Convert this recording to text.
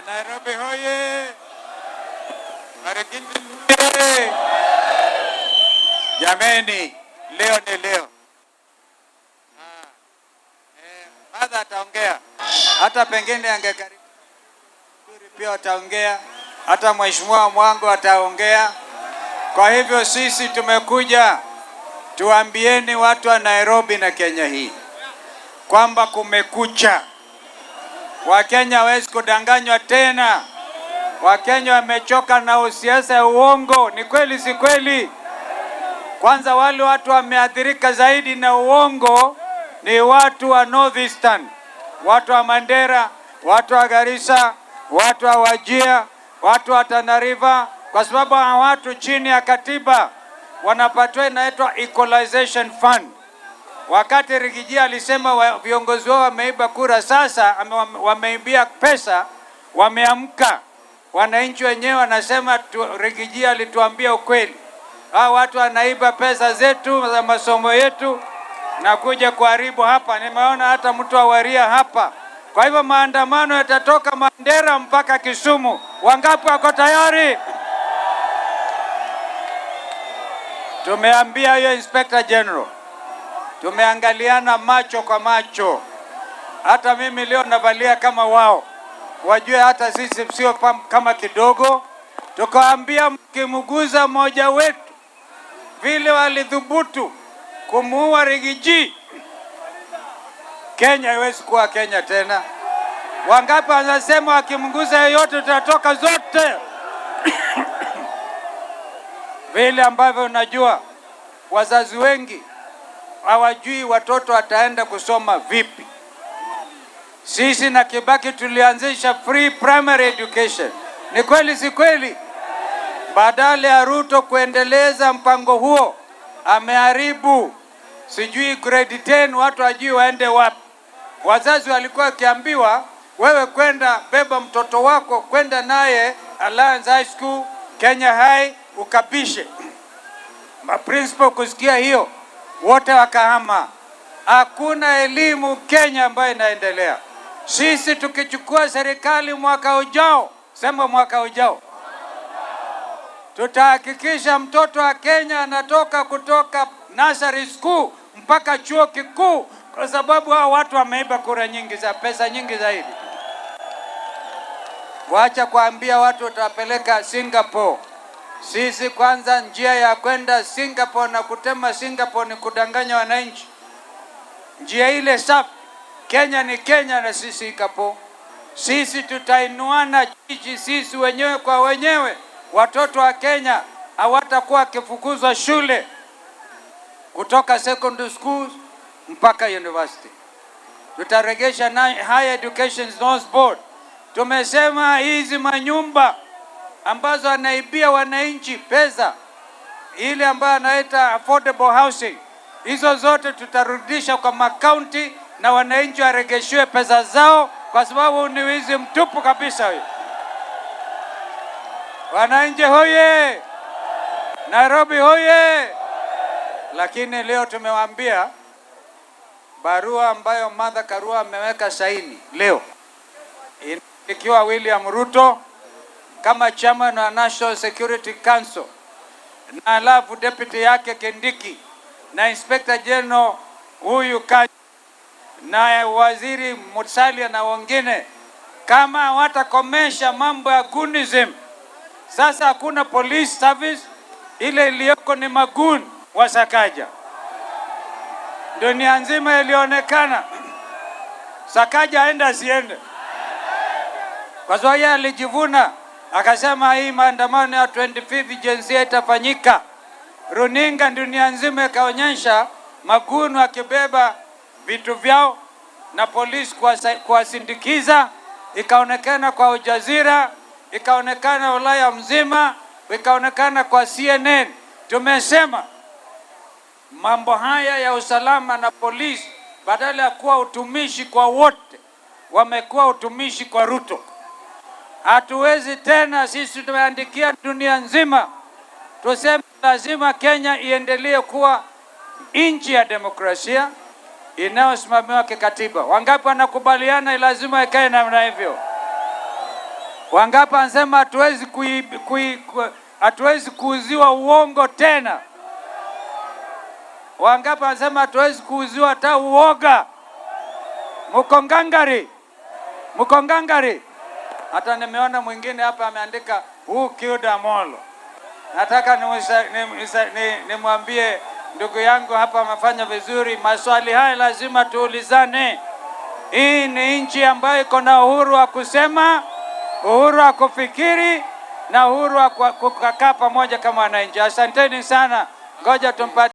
Nairobi hoye! Marikiti hoye! Jameni, leo ni leo. Madha ataongea. Hata pengine angekaribu pia ataongea. Hata Mheshimiwa Mwango ataongea. Kwa hivyo sisi tumekuja tuambieni watu wa Nairobi na Kenya hii kwamba kumekucha. Wakenya hawezi kudanganywa tena. Wakenya wamechoka na usiasa ya uongo. Ni kweli si kweli? Kwanza wale watu wameathirika zaidi na uongo ni watu wa Northeastern, watu wa Mandera, watu wa Garissa, watu wa Wajir, watu wa Tana River, kwa sababu hawa watu chini ya katiba wanapatiwa inaitwa Equalization Fund. Wakati Rigiji alisema viongozi wao wameiba kura, sasa wameibia pesa, wameamka. Wananchi wenyewe wanasema Rigiji alituambia ukweli. Hao watu wanaiba pesa zetu za masomo yetu na kuja kuharibu hapa. Nimeona hata mtu wa Waria hapa. Kwa hivyo maandamano yatatoka Mandera mpaka Kisumu. Wangapi wako tayari? Tumeambia hiyo Inspector General. Tumeangaliana macho kwa macho. Hata mimi leo navalia kama wao. Wajue hata sisi sio kama kidogo. Tukaambia mkimuguza mmoja wetu vile walidhubutu kumuua Rigiji, Kenya haiwezi kuwa Kenya tena. Wangapi wanasema wakimguza yeyote tutatoka zote? Vile ambavyo unajua wazazi wengi hawajui watoto wataenda kusoma vipi. Sisi na Kibaki tulianzisha free primary education. Ni kweli si kweli? Badala ya Ruto kuendeleza mpango huo, ameharibu. Sijui grade 10 watu hajui waende wapi. Wazazi walikuwa wakiambiwa wewe kwenda beba mtoto wako kwenda naye Alliance High School, Kenya High ukabishe. Maprincipal kusikia hiyo wote wakahama. Hakuna elimu Kenya ambayo inaendelea. Sisi tukichukua serikali mwaka ujao, sema mwaka ujao, tutahakikisha mtoto wa Kenya anatoka kutoka nursery school mpaka chuo kikuu, kwa sababu hao watu wameiba kura nyingi za pesa nyingi zaidi. Wacha kuambia watu utapeleka Singapore. Sisi kwanza njia ya kwenda Singapore na kutema Singapore ni kudanganya wananchi. Njia ile safi. Kenya ni Kenya na sisi Singapore. Sisi tutainuana jiji sisi wenyewe kwa wenyewe. Watoto wa Kenya hawatakuwa wakifukuzwa shule kutoka secondary schools mpaka university. Tutaregesha Higher Education Loans Board. Tumesema hizi manyumba ambazo anaibia wananchi pesa, ile ambayo anaita affordable housing, hizo zote tutarudisha kwa makaunti na wananchi waregeshiwe pesa zao, kwa sababu ni wizi mtupu kabisa huyo. Wananchi hoye! Nairobi hoye! Lakini leo tumewaambia barua ambayo Martha Karua ameweka saini leo, ikiwa William Ruto kama chairman wa National Security Council, na alafu deputy yake Kindiki, na Inspector General huyu na waziri Musalia na wengine, kama watakomesha mambo ya goonism. Sasa hakuna police service, ile iliyoko ni magoon wa Sakaja. Dunia nzima ilionekana Sakaja aenda asiende, kwa sababu yeye alijivuna akasema hii maandamano ya 25th Gen Z itafanyika. Runinga dunia nzima ikaonyesha magoon wakibeba vitu vyao na polisi kuwasindikiza. Ikaonekana kwa Al Jazeera, ikaonekana Ulaya mzima, ikaonekana kwa CNN. Tumesema mambo haya ya usalama na polisi, badala ya kuwa utumishi kwa wote, wamekuwa utumishi kwa Ruto. Hatuwezi tena. Sisi tumeandikia dunia nzima, tuseme lazima Kenya iendelee kuwa nchi ya demokrasia inayosimamiwa kikatiba. Wangapi wanakubaliana lazima ikae namna hivyo? Wangapi anasema hatuwezi kuuziwa uongo tena? Wangapi anasema hatuwezi kuuziwa hata uoga? Mukongangari. Hata nimeona mwingine hapa ameandika who killed Amolo. Nataka nimwambie ndugu yangu hapa amefanya vizuri. Maswali haya lazima tuulizane. Hii ni nchi ambayo iko na uhuru wa kusema, uhuru wa kufikiri na uhuru wa kukaa pamoja kama wananchi. Asanteni sana. Ngoja tumpate